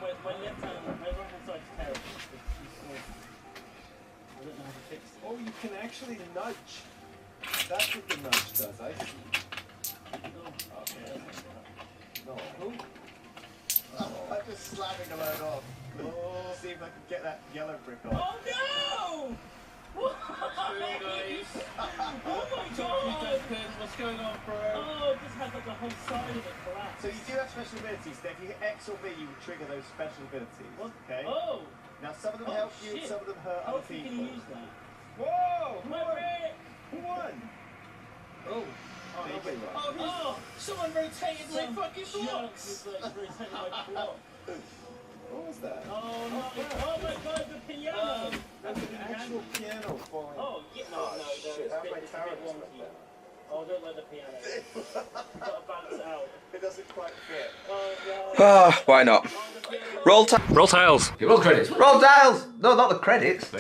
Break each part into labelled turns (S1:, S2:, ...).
S1: my right-hand side is terrible. I don't know how to fix it.
S2: Oh, you can actually nudge. That's what the nudge does, eh?
S1: Oh, okay.
S2: No. I'm just slamming a load off. Oh, see if I can get that yellow brick off.
S1: Oh no! What?
S3: Very nice.
S1: Oh my god!
S3: What's going on, bro?
S1: Oh, it just had like the whole side of it collapse.
S2: So you do have special abilities. So if you hit X or B, you will trigger those special abilities.
S1: What?
S2: Okay?
S1: Oh!
S2: Now some of them help you,
S1: shit.
S2: some of them hurt
S1: How
S2: other
S1: can
S2: people.
S1: you use that?
S2: Whoa!
S1: My brick!
S2: Who won?
S1: Oh.
S2: There you go.
S1: Oh!
S3: Someone rotated my fucking blocks.
S1: It's like rotating my block.
S2: What was that?
S1: Oh no! Oh my god, the piano!
S2: That's an actual piano falling.
S1: Oh, yeah, no,
S2: shit,
S1: it's
S2: how
S1: a bit,
S2: my
S1: it's a
S2: tower
S1: bit
S2: just
S1: wonky.
S2: went
S1: Oh, don't let the piano. You've got to balance it out.
S2: It doesn't quite fit.
S1: Oh, God.
S4: Ah, why not? Roll tiles.
S5: Okay, roll credits.
S4: Roll tiles. No, not the credits.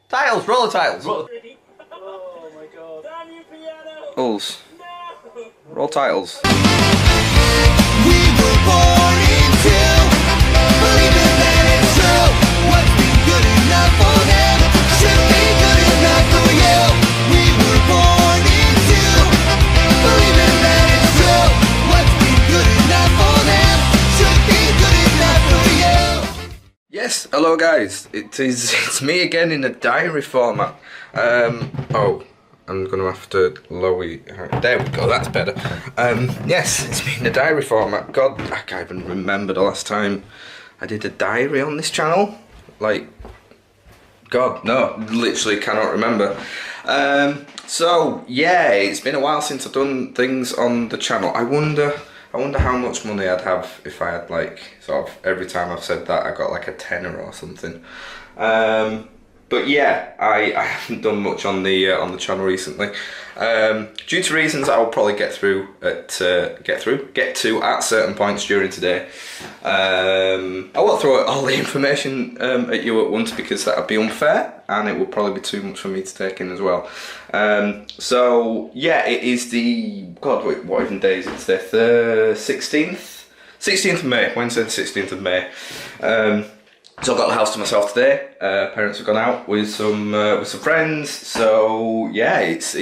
S4: Tiles. Roll the tiles.
S1: Oh my god. Damn you, piano!
S4: Balls.
S1: No!
S4: Roll tiles.
S6: We were born into believing that it's true. What's been good enough for them should be good enough for you. We were born into believing that it's true. What's been good enough for them should be good enough for you.
S4: Yes. Hello, guys. It's me again in a diary format. Oh. I'm going to have to lower you. There we go, that's better. Yes, it's been a diary format. God, I can't even remember the last time I did a diary on this channel. Like, God, no, literally cannot remember. So, yeah, it's been a while since I've done things on the channel. I wonder how much money I'd have if I had, like, sort of, every time I've said that, I got like a tenner or something. But yeah, I haven't done much on the channel recently, due to reasons I'll probably get to at certain points during today. I won't throw all the information at you at once because that would be unfair, and it would probably be too much for me to take in as well. So yeah, it is the what even day is it today? The 16th of May, Wednesday the 16th of May. So I've got the house to myself today. Parents have gone out with some friends. So yeah, it's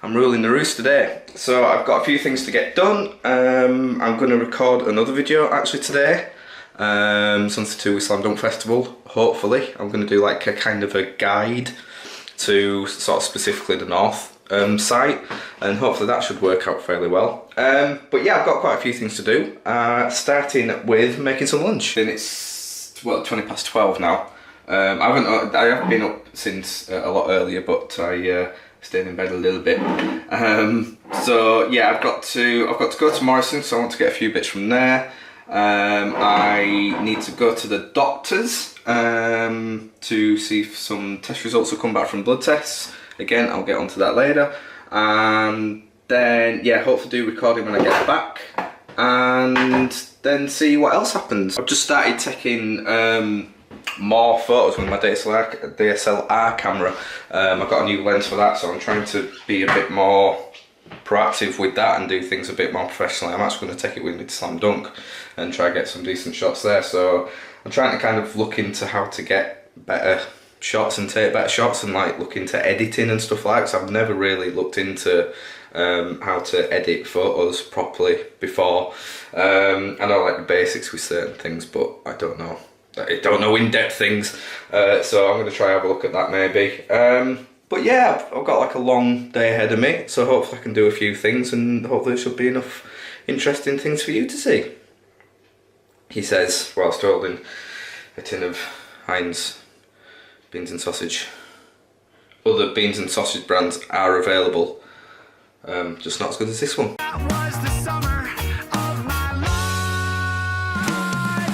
S4: I'm ruling the roost today. So I've got a few things to get done. I'm going to record another video actually today. Something to do with Slam Dunk Festival. Hopefully, I'm going to do like a kind of a guide to sort of specifically the north site, and hopefully that should work out fairly well. But yeah, I've got quite a few things to do. Starting with making some lunch. And it's well 20 past 12 now. I haven't been up since a lot earlier, but I stayed in bed a little bit. So yeah, I've got to go to Morrison, so I want to get a few bits from there. I need to go to the doctor's to see if some test results will come back from blood tests. Again, I'll get onto that later. And then yeah, hopefully do recording when I get back, and then see what else happens. I've just started taking more photos with my DSLR camera. I've got a new lens for that, so I'm trying to be a bit more proactive with that and do things a bit more professionally. I'm actually going to take it with me to Slam Dunk and try and get some decent shots there. So I'm trying to kind of look into how to get better shots and take better shots, and like look into editing and stuff like that, because I've never really looked into how to edit photos properly before. I know like the basics with certain things, but I don't know in-depth things, so I'm going to try and have a look at that maybe. But yeah, I've got like a long day ahead of me, so hopefully I can do a few things, and hopefully there should be enough interesting things for you to see, he says, whilst holding a tin of Heinz beans and sausage. Other beans and sausage brands are available, just not as good as this one.
S6: That was the summer of my life.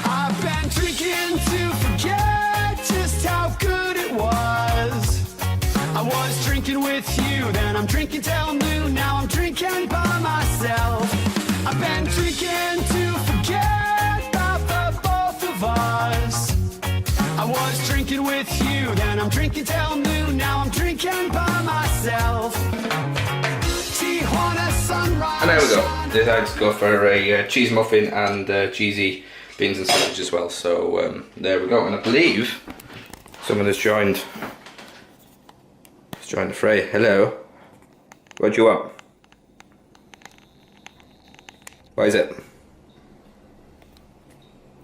S6: I've been drinking to forget just how good it was. I was drinking with you, then I'm drinking till noon. Now I'm drinking by myself. I've been drinking to forget about the both of us. I was drinking with you, then I'm drinking till noon. Now I'm drinking by myself. Tijuana Sunrise.
S4: And there we go. Decided to go for a cheese muffin and cheesy beans and sausage as well. So there we go. And I believe someone has joined. Has joined the fray. Hello. What do you want? What is it?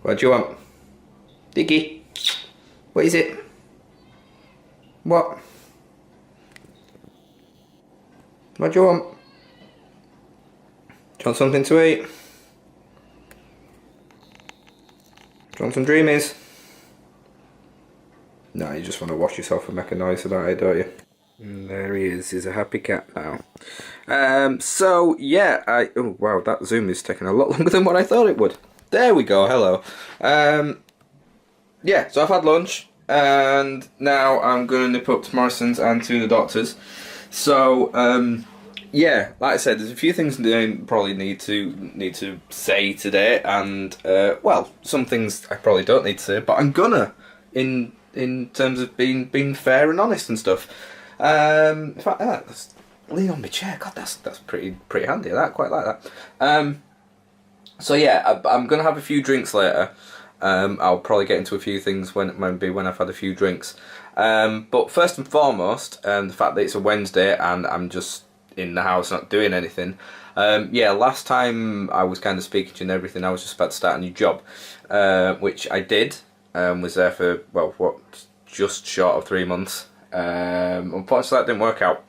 S4: What do you want? Diggy? What is it? What? What do you want? Do you want something to eat? Do you want some dreamies? No, you just want to wash yourself and make a noise about it, don't you? And there he is. He's a happy cat now. So yeah, oh wow, that zoom is taking a lot longer than what I thought it would. There we go. Hello. Yeah, so I've had lunch and now I'm going to nip up to Morrison's and to the doctor's. So yeah, like I said, there's a few things I probably need to say today, and well, some things I probably don't need to say, but I'm gonna in terms of being fair and honest and stuff. In fact, let's lean on my chair. God, that's pretty handy. I quite like that. So yeah, I'm gonna have a few drinks later. I'll probably get into a few things when I've had a few drinks. But first and foremost, the fact that it's a Wednesday and I'm just in the house not doing anything. Yeah, last time I was kind of speaking to you and everything, I was just about to start a new job, which I did. Was there for, well, just short of 3 months. Unfortunately, that didn't work out.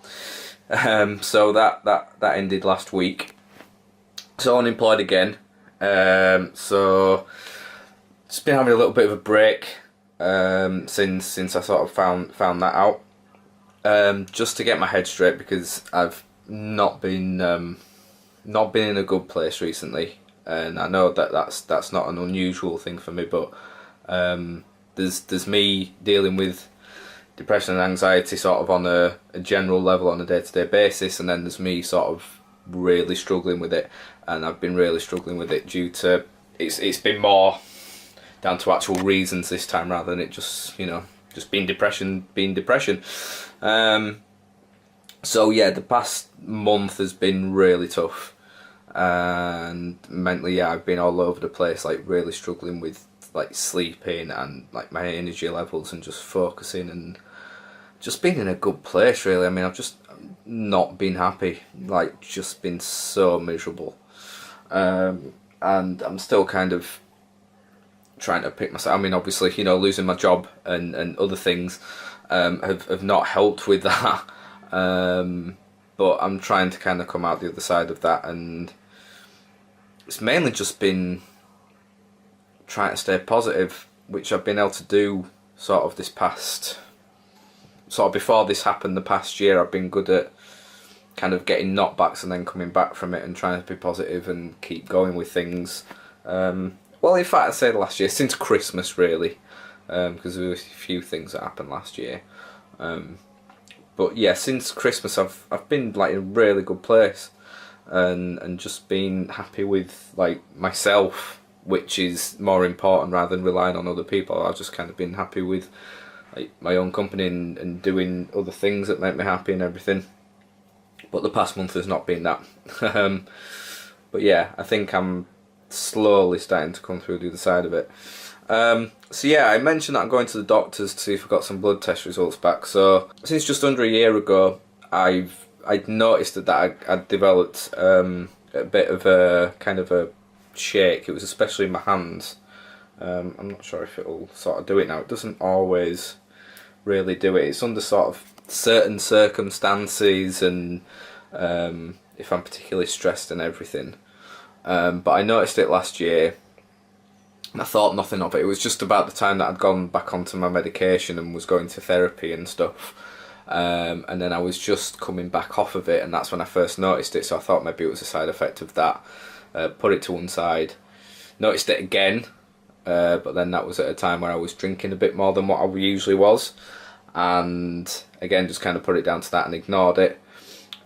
S4: So that ended last week. So unemployed again. So just been having a little bit of a break since I sort of found that out. Just to get my head straight, because I've not been in a good place recently, and I know that's not an unusual thing for me, but there's me dealing with depression and anxiety sort of on a general level on a day-to-day basis, and then there's me sort of really struggling with it, and I've been really struggling with it due to it's been more down to actual reasons this time rather than it just being depression. So yeah, the past month has been really tough, and mentally, yeah, I've been all over the place, like really struggling with like sleeping and like my energy levels and just focusing and just being in a good place really. I mean, I've just not been happy, like just been so miserable, and I'm still kind of trying to pick myself. I mean, obviously, losing my job and other things have not helped with that, but I'm trying to kind of come out the other side of that, and it's mainly just been trying to stay positive, which I've been able to do sort of before this happened the past year. I've been good at kind of getting knockbacks and then coming back from it and trying to be positive and keep going with things. Well, in fact, I'd say last year, since Christmas really, because there were a few things that happened last year. But yeah, since Christmas I've been like in a really good place, and just been happy with like myself, which is more important rather than relying on other people. I've just kind of been happy with like my own company and doing other things that make me happy and everything. But the past month has not been that. But yeah, I think I'm slowly starting to come through the other side of it. So yeah, I mentioned that I'm going to the doctors to see if I've got some blood test results back. So since just under a year ago, I'd noticed that I'd developed a bit of a kind of a shake. It was especially in my hands. I'm not sure if it'll sort of do it now. It doesn't always really do it. It's under sort of certain circumstances and if I'm particularly stressed and everything. But I noticed it last year and I thought nothing of it. It was just about the time that I'd gone back onto my medication and was going to therapy and stuff. And then I was just coming back off of it, and that's when I first noticed it. So I thought maybe it was a side effect of that. Put it to one side. Noticed it again, but then that was at a time where I was drinking a bit more than what I usually was. And again, just kind of put it down to that and ignored it.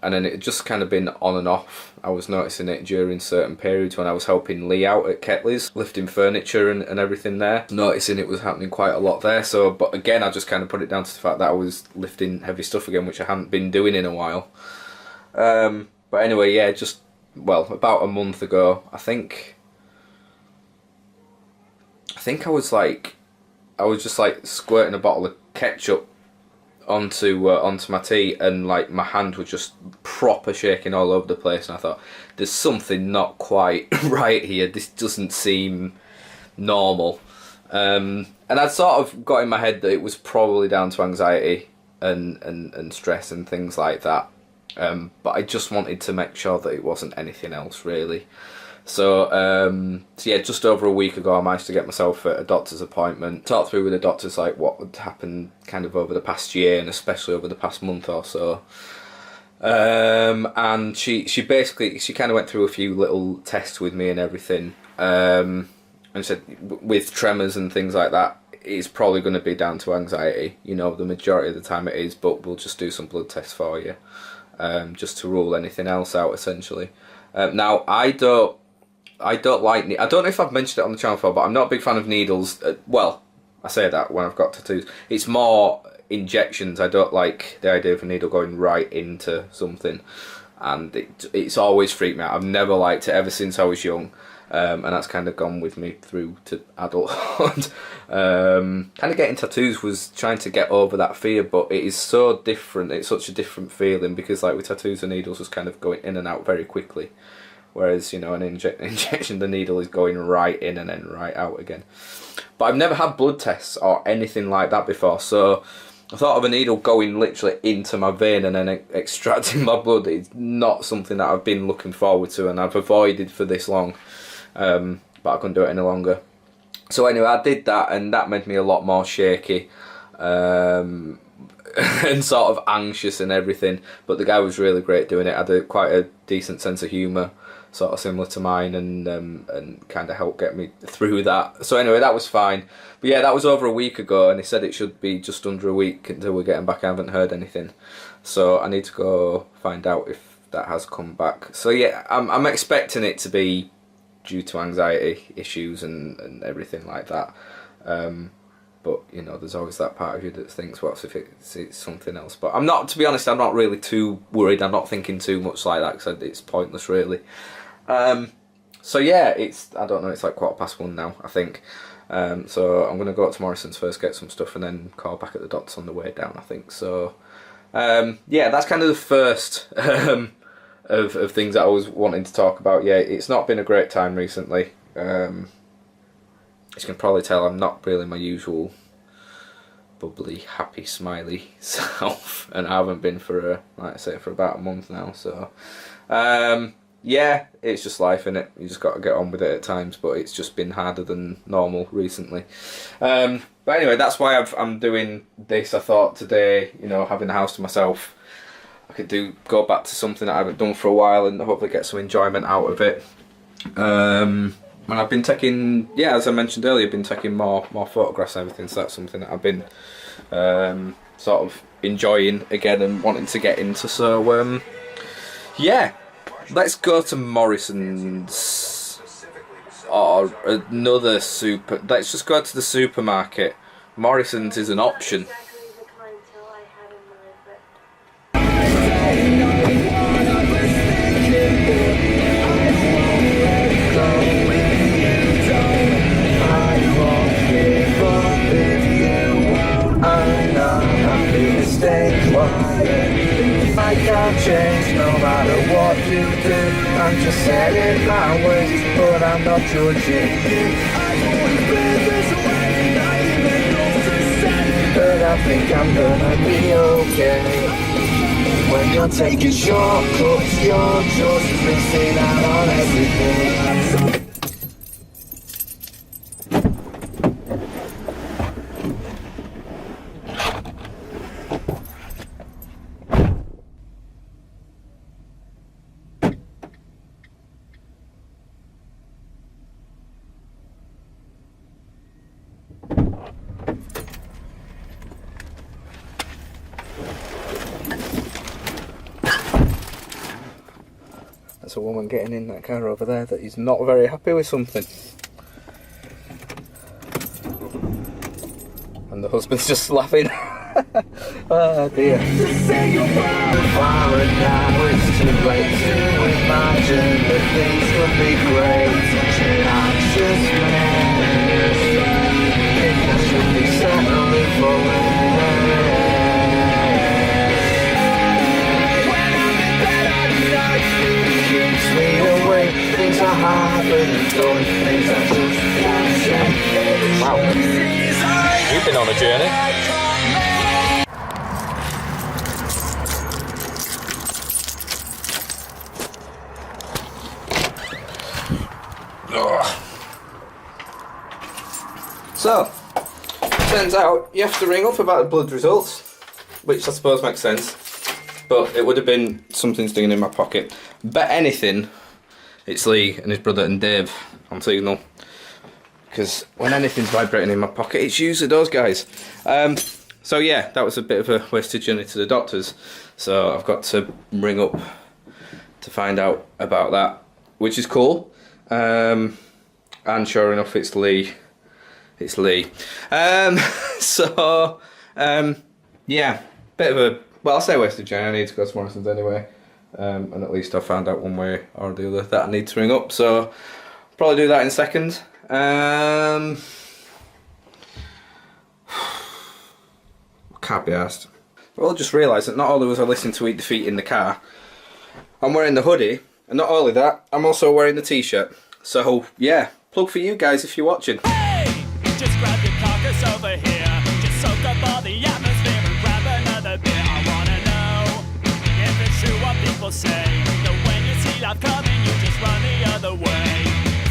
S4: And then it just kind of been on and off. I was noticing it during certain periods when I was helping Lee out at Ketley's, lifting furniture and everything there. Noticing it was happening quite a lot there. So, but again, I just kind of put it down to the fact that I was lifting heavy stuff again, which I hadn't been doing in a while. But anyway, yeah, just, well, about a month ago, I think think I was just like squirting a bottle of ketchup onto my tea, and like my hand was just proper shaking all over the place, and I thought, there's something not quite right here. This doesn't seem normal. And I'd sort of got in my head that it was probably down to anxiety and stress and things like that. But I just wanted to make sure that it wasn't anything else really. So yeah, just over a week ago I managed to get myself a doctor's appointment, talk through with the doctors like what would happen kind of over the past year and especially over the past month or so. And she kind of went through a few little tests with me and everything, and said with tremors and things like that, it's probably going to be down to anxiety. You know, the majority of the time it is, but we'll just do some blood tests for you, just to rule anything else out essentially. Now I don't like, I don't know if I've mentioned it on the channel before, but I'm not a big fan of needles. Well, I say that when I've got tattoos. It's more injections. I don't like the idea of a needle going right into something, and it's always freaked me out. I've never liked it ever since I was young, and that's kind of gone with me through to adulthood. Kind of getting tattoos was trying to get over that fear, but it is so different. It's such a different feeling because like with tattoos, the needles was kind of going in and out very quickly. Whereas, you know, an injection, the needle is going right in and then right out again. But I've never had blood tests or anything like that before, so I thought of a needle going literally into my vein and then extracting my blood. It's not something that I've been looking forward to and I've avoided for this long, but I couldn't do it any longer. So anyway, I did that and that made me a lot more shaky and sort of anxious and everything. But the guy was really great doing it. I had quite a decent sense of humour, sort of similar to mine, and kind of helped get me through that. So anyway, that was fine. But yeah, that was over a week ago, and he said it should be just under a week until we're getting back. I haven't heard anything, so I need to go find out if that has come back. So yeah, I'm expecting it to be due to anxiety issues and everything like that. But you know, there's always that part of you that thinks, what if it's something else? But I'm not, to be honest, I'm not really too worried. I'm not thinking too much like that because it's pointless really. So yeah, I don't know, it's like 1:15 now, I think. So I'm going to go up to Morrison's first, get some stuff, and then call back at the doctor's on the way down, I think. So yeah, that's kind of the first of things that I was wanting to talk about. Yeah, it's not been a great time recently. As you can probably tell, I'm not really my usual bubbly, happy, smiley self, and I haven't been for like I say, for about a month now. So yeah, it's just life, innit? You just got to get on with it at times, but it's just been harder than normal recently. But anyway, that's why I'm doing this. I thought today, you know, having the house to myself, I could go back to something that I haven't done for a while and hopefully get some enjoyment out of it. And I've been taking, yeah, as I mentioned earlier, I've been taking more photographs and everything, so that's something that I've been sort of enjoying again and wanting to get into. So yeah, let's go to Morrison's or another let's just go to the supermarket. Morrison's is an option.
S5: I can't change no matter what you do. I'm just setting my ways, but I'm not judging you. I've always been this way, I even know to say, but I think I'm gonna be okay. When you're taking shortcuts, you're just missing out on everything.
S4: There's a woman getting in that car over there that is not very happy with something. And the husband's just laughing. Oh dear.
S5: To say you're far and now it's too late to imagine that things could be great. Such an anxious man. things I just wanna say.
S7: Wow. You've been on a journey.
S4: So, turns out you have to ring up about the blood results, which I suppose makes sense, but it would have been something stinging in my pocket. Bet anything, it's Lee and his brother and Dave on signal, because when anything's vibrating in my pocket, it's usually those guys. So yeah, that was a bit of a wasted journey to the doctors, so I've got to ring up to find out about that, which is cool. And sure enough, it's Lee. It's Lee. Yeah, bit of a, well, I'll say wasted journey. I need to go to Morrison's anyway. And at least I found out one way or the other that I need to ring up. So, probably do that in a second. Can't be asked. Well, I just realised that not only was I listening to Eat the Feet in the car, I'm wearing the hoodie. And not only that, I'm also wearing the t-shirt. So, yeah, plug for you guys if you're watching.
S6: Just grab your carcass over here. Just soak up all the atmosphere and grab another beer. I wanna know if it's true what people say, that when you see life coming, you just run the other way.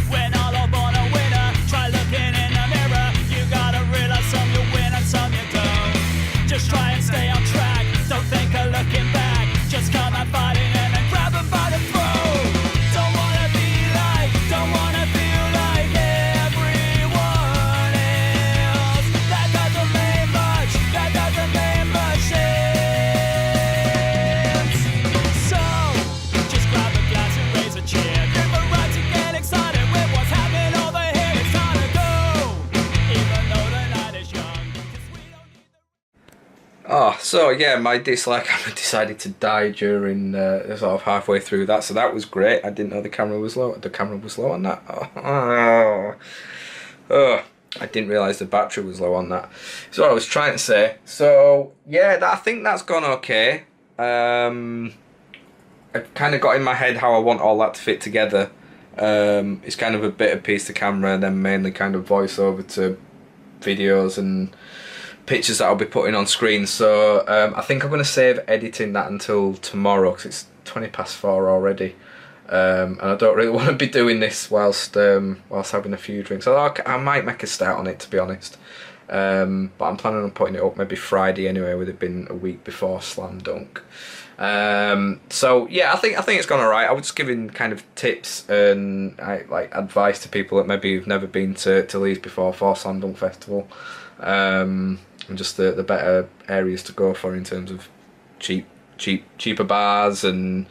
S6: When all are born a winner, try looking in the mirror. You gotta realize some you win and some you don't. Just try and stay on track. Don't think of looking back. Just come out fighting and then grab them by the throat. Don't wanna be like, don't wanna feel like everyone else. That doesn't mean much, that doesn't mean much sense. So, just grab a glass and raise a chair. Give a right to get excited with what's happening over here. It's time to go, even though the night is young. 'Cause we don't need the...
S4: Oh, so yeah, my dislike camera decided to die during sort of halfway through that, so that was great. I didn't know the camera was low. The camera was low on that. Oh, I didn't realise the battery was low on that. That's what I was trying to say. So yeah, I think that's gone okay. I've kind of got in my head how I want all that to fit together. It's kind of a bit of piece to camera, and then mainly kind of voice over to videos and pictures that I'll be putting on screen. So I think I'm going to save editing that until tomorrow, because it's 4:20 already, and I don't really want to be doing this whilst having a few drinks. I might make a start on it, to be honest, but I'm planning on putting it up maybe Friday anyway, with it being a week before Slam Dunk. So yeah, I think it's gone alright. I was just giving kind of tips and like advice to people that maybe have never been to Leeds before for Slam Dunk Festival. And just the better areas to go for in terms of cheaper bars, and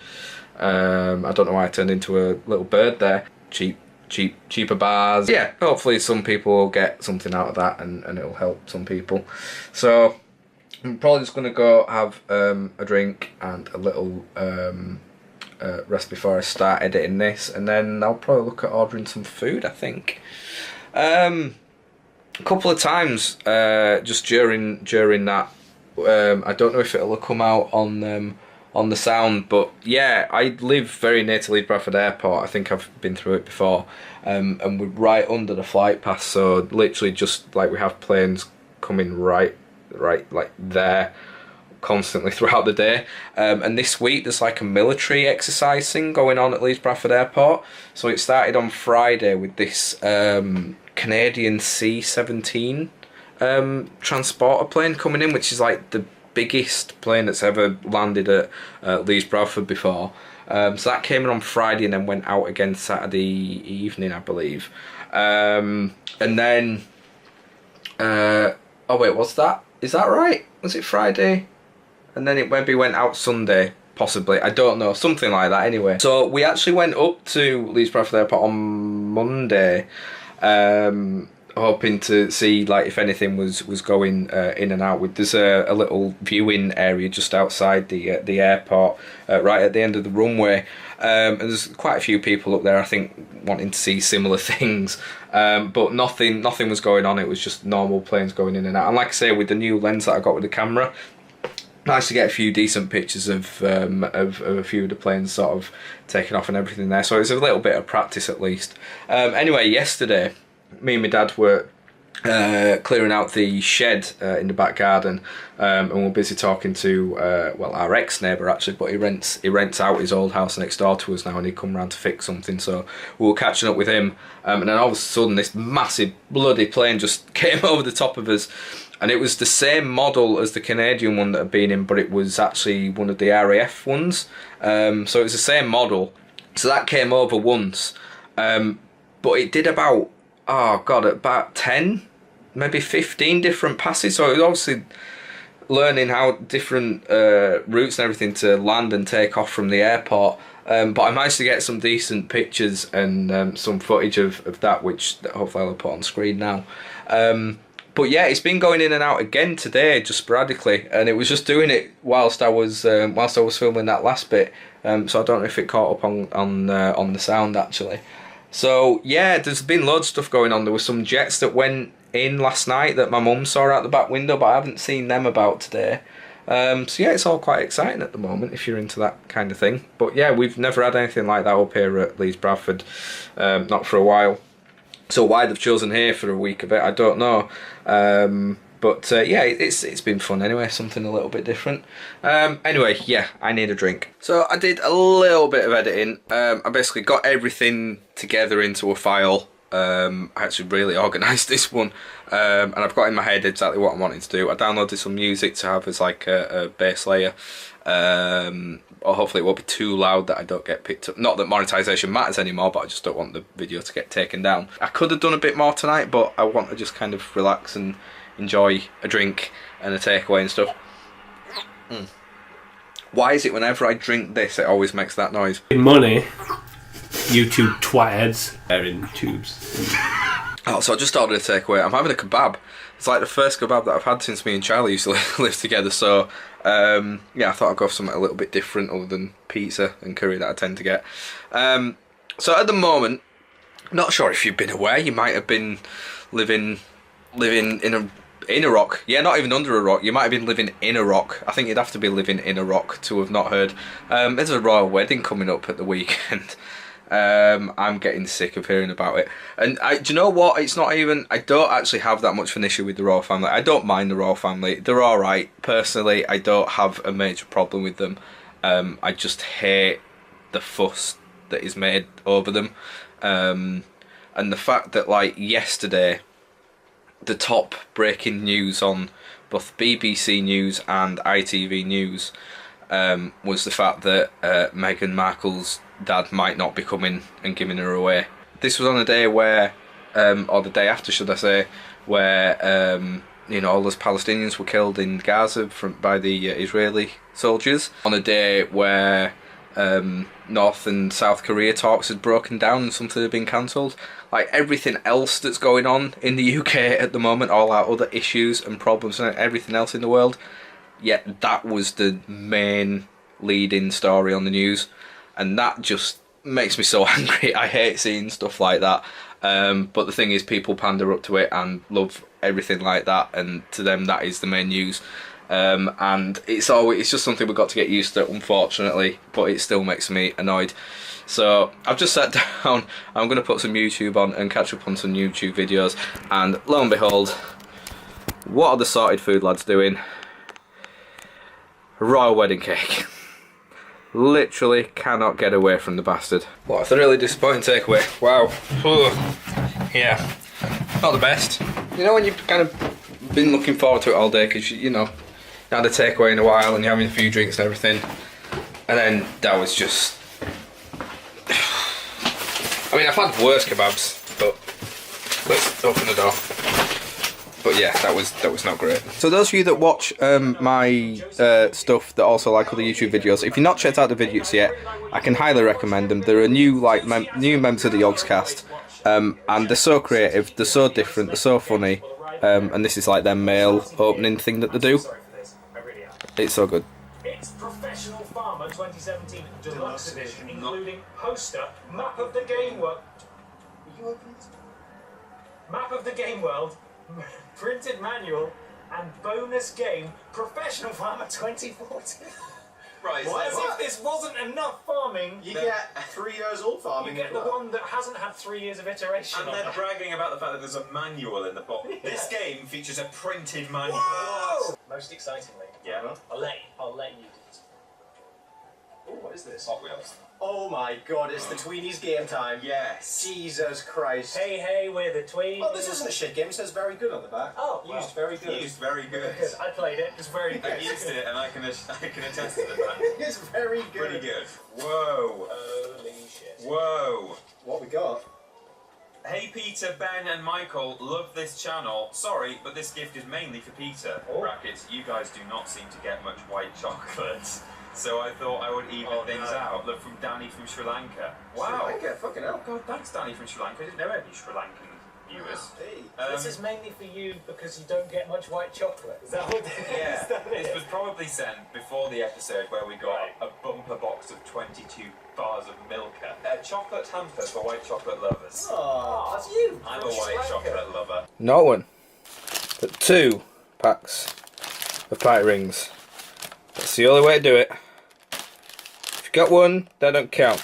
S4: I don't know why I turned into a little bird there. Cheaper bars. Yeah, hopefully some people will get something out of that, and it'll help some people. So I'm probably just gonna go have a drink and a little rest before I start editing this, and then I'll probably look at ordering some food, I think. A couple of times just during that, I don't know if it'll come out on the sound, but yeah, I live very near to Leeds Bradford Airport. I think I've been through it before, and we're right under the flight path, so literally just like we have planes coming right like there constantly throughout the day. And this week there's like a military exercise thing going on at Leeds Bradford Airport, so it started on Friday with this Canadian C-17 transporter plane coming in, which is like the biggest plane that's ever landed at Leeds Bradford before. So that came in on Friday and then went out again Saturday evening, I believe. And then oh wait, what's that? Is that right? Was it Friday? And then it maybe went out Sunday, possibly. I don't know, something like that anyway. So we actually went up to Leeds Bradford Airport on Monday, hoping to see like if anything was going in and out. There's a little viewing area just outside the airport, right at the end of the runway, and there's quite a few people up there, I think, wanting to see similar things, but nothing was going on. It was just normal planes going in and out. And like I say, with the new lens that I got with the camera, Managed to get a few decent pictures of a few of the planes sort of taking off and everything there, so it was a little bit of practice at least. Anyway, yesterday me and my dad were clearing out the shed in the back garden, and we're busy talking to well, our ex-neighbour actually, but he rents out his old house next door to us now, and he'd come round to fix something, so we were catching up with him, and then all of a sudden this massive bloody plane just came over the top of us. And it was the same model as the Canadian one that had been in, but it was actually one of the RAF ones. So it was the same model. So that came over once. But it did about, oh God, about 10, maybe 15 different passes. So it was obviously learning how different routes and everything to land and take off from the airport. But I managed to get some decent pictures and some footage of that, which hopefully I'll put on screen now. But yeah, it's been going in and out again today, just sporadically, and it was just doing it whilst I was filming that last bit. So I don't know if it caught up on the sound actually. So yeah, there's been loads of stuff going on. There were some jets that went in last night that my mum saw out the back window, but I haven't seen them about today. So yeah, it's all quite exciting at the moment if you're into that kind of thing. But yeah, we've never had anything like that up here at Leeds Bradford, not for a while. So why they've chosen here for a week of it, I don't know. But yeah, it's been fun anyway, something a little bit different. Anyway, yeah, I need a drink. So I did a little bit of editing. I basically got everything together into a file. I actually really organised this one. And I've got in my head exactly what I wanted to do. I downloaded some music to have as like a bass layer. Or hopefully it won't be too loud that I don't get picked up. Not that monetization matters anymore, but I just don't want the video to get taken down. I could have done a bit more tonight, but I want to just kind of relax and enjoy a drink and a takeaway and stuff. Why is it whenever I drink this, it always makes that noise?
S8: Money, YouTube twatheads, they're in tubes.
S4: Oh, so I just ordered a takeaway. I'm having a kebab. It's like the first kebab that I've had since me and Charlie used to live together, so yeah, I thought I'd go for something a little bit different other than pizza and curry that I tend to get. So at the moment, not sure if you've been aware, you might have been living in a rock. Yeah, not even under a rock. You might have been living in a rock. I think you'd have to be living in a rock to have not heard. There's a royal wedding coming up at the weekend. I'm getting sick of hearing about it, and do you know what, it's not even, I don't actually have that much of an issue with the royal family. I don't mind the royal family, they're alright. Personally, I don't have a major problem with them. I just hate the fuss that is made over them, and the fact that, like, yesterday the top breaking news on both BBC News and ITV News was the fact that Meghan Markle's dad might not be coming and giving her away. This was on a day where, or the day after should I say, where you know, all those Palestinians were killed in Gaza by the Israeli soldiers. On a day where North and South Korea talks had broken down and something had been cancelled. Like everything else that's going on in the UK at the moment, all our other issues and problems and everything else in the world, yet that was the main leading story on the news. And that just makes me so angry. I hate seeing stuff like that. But the thing is, people pander up to it and love everything like that, and to them that is the main news. And it's just something we've got to get used to, unfortunately, but it still makes me annoyed. So I've just sat down, I'm going to put some YouTube on and catch up on some YouTube videos, and lo and behold, what are the sorted food lads doing? Royal wedding cake. Literally cannot get away from the bastard. What, it's a really disappointing takeaway. Wow. Yeah, not the best. You know when you've kind of been looking forward to it all day because you know, you had a takeaway in a while and you're having a few drinks and everything, and then that was just, I mean, I've had worse kebabs, but let's open the door. But yeah, that was not great. So those of you that watch my stuff that also like other YouTube videos, if you've not checked out the videos yet, I can highly recommend them. They're a new new members of the Yogscast, and they're so creative, they're so different, they're so funny, and this is like their mail opening thing that they do. It's so good.
S1: It's Professional Farmer 2017 Deluxe Edition, including poster, map of the game world. Map of the game world. Printed manual, and bonus game Professional Farmer 2014.
S2: Right,
S1: As if this wasn't enough farming.
S2: You get 3 years old farming.
S1: You get the one that hasn't had 3 years of iteration.
S9: And
S1: on
S9: they're
S1: it.
S9: bragging about the fact that there's a manual in the box.
S1: Yeah.
S9: This game features a printed manual.
S1: Whoa! Most excitingly,
S9: Yeah.
S1: I'll let you do it.
S2: Oh, what is this?
S9: Hot Wheels.
S2: Oh my god, it's the Tweenies game time.
S9: Yes.
S2: Jesus Christ.
S1: Hey, we're the tweens.
S2: Oh, this isn't a shit game. It says very good on the back.
S1: Oh,
S2: Used very good.
S9: Used very good.
S1: Good. I played it. It's very good.
S9: I've used it and I can attest to that.
S2: It's very good.
S9: Pretty good. Whoa.
S1: Holy shit.
S9: Whoa.
S2: What we got?
S9: Hey Peter, Ben and Michael, love this channel. Sorry, but this gift is mainly for Peter.
S1: Oh.
S9: Brackets, you guys do not seem to get much white chocolate. So I thought I would even things out. Look, from Danny from Sri Lanka. Wow.
S2: Okay, fucking hell.
S9: God, thanks Danny from Sri Lanka. I didn't know any Sri Lankan viewers.
S2: Hey.
S1: This is mainly for you because you don't get much white chocolate. Is that what
S9: Yeah,
S1: is that
S9: this
S1: it?
S9: was probably sent before the episode where we got a bumper box of 22 bars of Milka. A chocolate hamper for white chocolate lovers.
S2: Oh, that's you.
S9: I'm a
S1: From Sri
S9: white
S1: Lanka.
S9: chocolate lover.
S4: Not one, but 2 packs of party rings. That's the only way to do it. If you got 1, that don't count.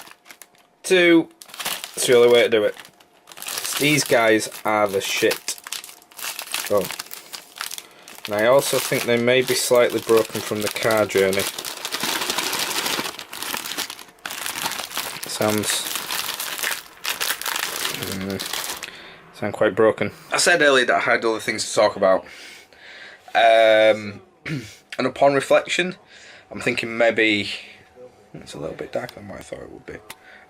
S4: 2, that's the only way to do it. These guys are the shit. Oh. And I also think they may be slightly broken from the car journey. Sound quite broken. I said earlier that I had other things to talk about. And upon reflection, I'm thinking maybe it's a little bit darker than what I thought it would be.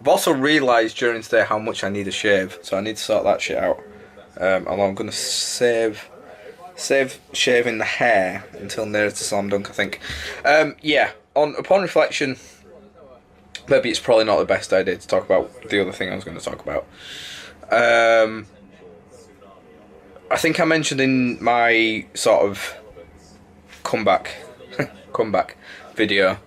S4: I've also realised during today how much I need a shave, so I need to sort that shit out. Although I'm going to save shaving the hair until nearer to slam dunk, I think. Yeah, upon reflection, maybe it's probably not the best idea to talk about the other thing I was going to talk about. I think I mentioned in my sort of comeback video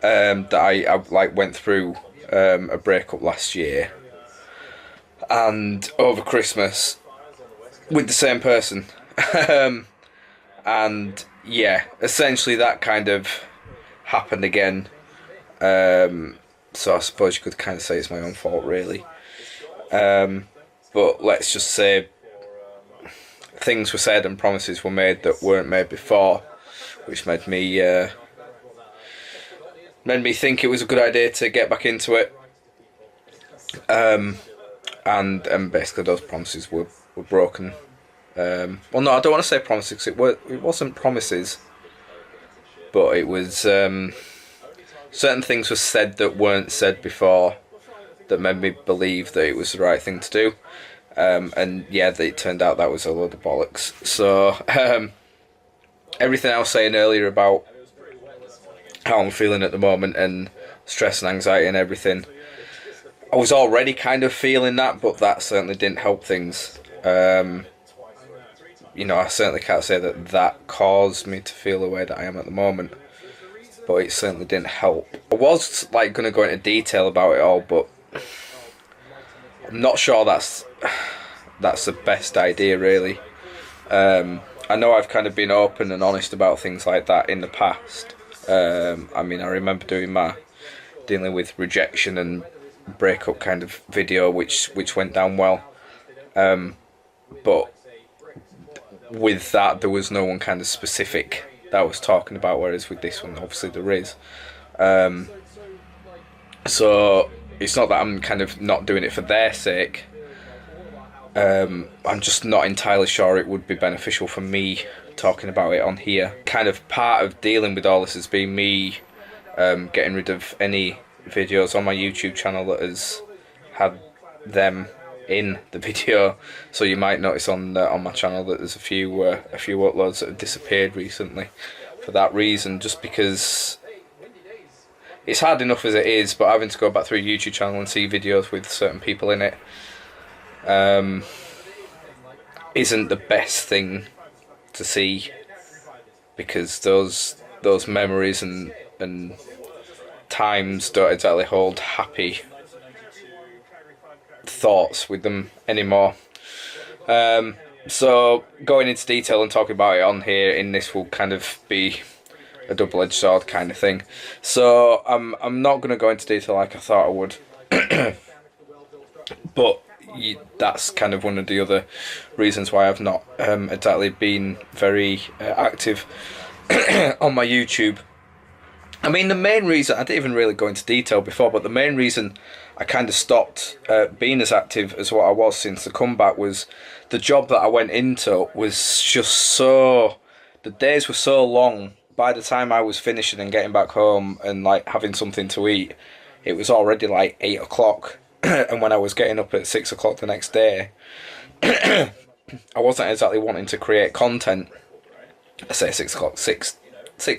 S4: that I like went through a breakup last year and over Christmas with the same person. And yeah, essentially that kind of happened again. So I suppose you could kind of say it's my own fault, really. But let's just say things were said and promises were made that weren't made before, which made me think it was a good idea to get back into it. And basically those promises were broken. Well, no, I don't want to say promises, because it wasn't promises, but it was certain things were said that weren't said before that made me believe that it was the right thing to do. And yeah, it turned out that was a load of bollocks. So everything I was saying earlier about how I'm feeling at the moment and stress and anxiety and everything, I was already kind of feeling that, but that certainly didn't help things. You know, I certainly can't say that caused me to feel the way that I am at the moment, but it certainly didn't help. I was like going to go into detail about it all, but I'm not sure that's the best idea, really. I know I've kind of been open and honest about things like that in the past. I mean, I remember dealing with rejection and breakup kind of video, which went down well. But with that, there was no one kind of specific that I was talking about, whereas with this one, obviously there is. So it's not that I'm kind of not doing it for their sake. I'm just not entirely sure it would be beneficial for me talking about it on here. Kind of part of dealing with all this has been me getting rid of any videos on my YouTube channel that has had them in the video. So you might notice on my channel that there's a few uploads that have disappeared recently for that reason, just because it's hard enough as it is, but having to go back through a YouTube channel and see videos with certain people in it isn't the best thing to see, because those memories and times don't exactly hold happy thoughts with them anymore. So going into detail and talking about it on here in this will kind of be a double-edged sword kind of thing. So I'm not going to go into detail like I thought I would, but that's kind of one of the other reasons why I've not exactly been very active on my YouTube. I mean, the main reason, I didn't even really go into detail before, but the main reason I kind of stopped being as active as what I was since the comeback was the job that I went into was just so, the days were so long. By the time I was finishing and getting back home and like having something to eat, it was already like 8 o'clock. And when I was getting up at 6 o'clock the next day, I wasn't exactly wanting to create content. I say 6 o'clock, 6,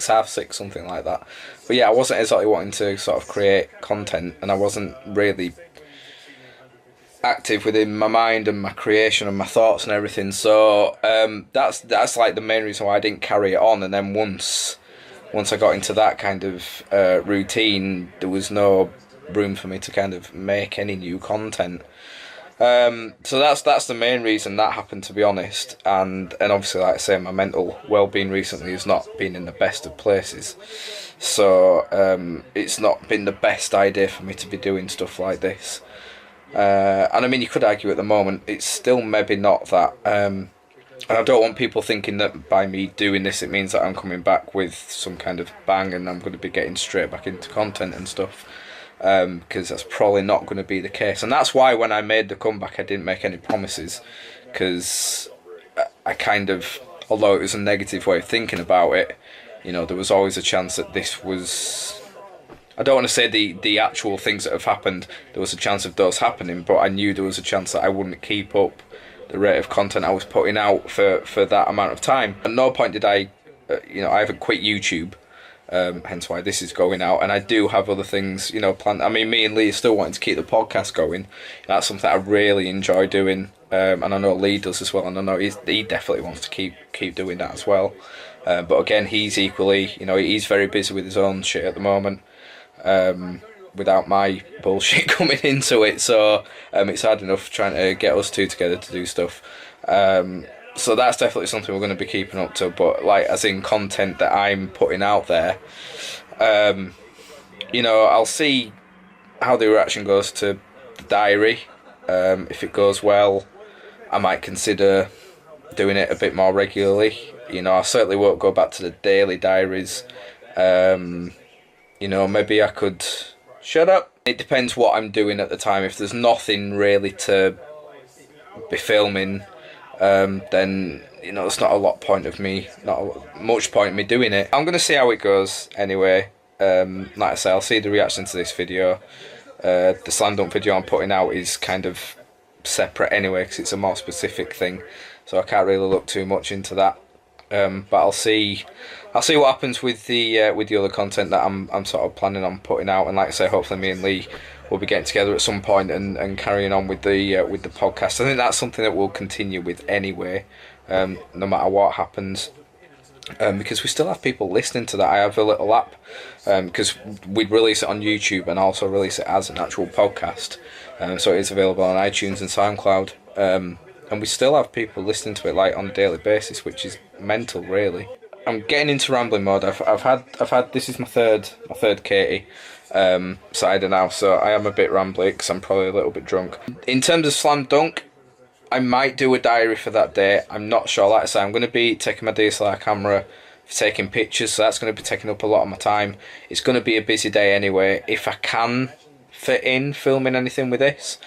S4: half 6, something like that. But yeah, I wasn't exactly wanting to sort of create content, and I wasn't really active within my mind and my creation and my thoughts and everything. So that's like the main reason why I didn't carry it on. And then once I got into that kind of routine, there was no room for me to kind of make any new content. So that's the main reason that happened, to be honest. And obviously, like I say, my mental well-being recently has not been in the best of places. So it's not been the best idea for me to be doing stuff like this. And I mean, you could argue at the moment it's still maybe not that. And I don't want people thinking that by me doing this it means that I'm coming back with some kind of bang and I'm going to be getting straight back into content and stuff. Because that's probably not going to be the case. And that's why when I made the comeback I didn't make any promises, because I kind of, although it was a negative way of thinking about it, you know, there was always a chance that this was, I don't want to say the actual things that have happened, there was a chance of those happening, but I knew there was a chance that I wouldn't keep up the rate of content I was putting out for that amount of time. At no point did I, you know, I haven't quit YouTube, hence why this is going out, and I do have other things, you know, planned. I mean, me and Lee are still wanting to keep the podcast going. That's something I really enjoy doing, and I know Lee does as well, and I know he definitely wants to keep doing that as well. But again, he's equally, you know, he's very busy with his own shit at the moment, without my bullshit coming into it, so it's hard enough trying to get us two together to do stuff. So that's definitely something we're going to be keeping up to, but like as in content that I'm putting out there, you know, I'll see how the reaction goes to the diary. If it goes well, I might consider doing it a bit more regularly. You know, I certainly won't go back to the daily diaries. You know, maybe I could shut up. It depends what I'm doing at the time. If there's nothing really to be filming, then, you know, it's not a lot point of me, much point in me doing it. I'm going to see how it goes anyway. Like I say, I'll see the reaction to this video. The slam dunk video I'm putting out is kind of separate anyway, because it's a more specific thing, so I can't really look too much into that. But I'll see what happens with the other content that I'm sort of planning on putting out. And like I say, hopefully me and Lee will be getting together at some point and carrying on with the podcast. I think that's something that we'll continue with anyway, no matter what happens, because we still have people listening to that. I have a little app, because we'd release it on YouTube and also release it as an actual podcast, so it is available on iTunes and SoundCloud, and we still have people listening to it like on a daily basis, which is mental, really. I'm getting into rambling mode. I've had this is my third Katie cider now, so I am a bit rambly because I'm probably a little bit drunk. In terms of slam dunk, I might do a diary for that day. I'm not sure. Like I say, I'm going to be taking my DSLR camera for taking pictures, so that's going to be taking up a lot of my time. It's going to be a busy day anyway. If I can fit in filming anything with this,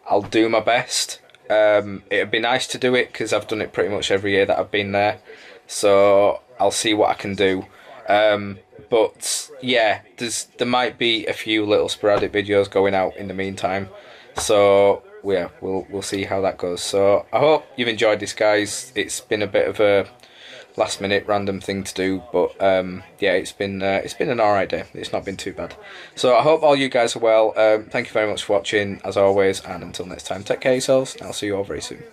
S4: I'll do my best. It'd be nice to do it because I've done it pretty much every year that I've been there, so I'll see what I can do. But yeah, there might be a few little sporadic videos going out in the meantime, so yeah, we'll see how that goes. So I hope you've enjoyed this, guys. It's been a bit of a last minute random thing to do, but yeah, it's been an alright day. It's not been too bad. So I hope all you guys are well. Thank you very much for watching as always, and until next time, take care of yourselves, and I'll see you all very soon.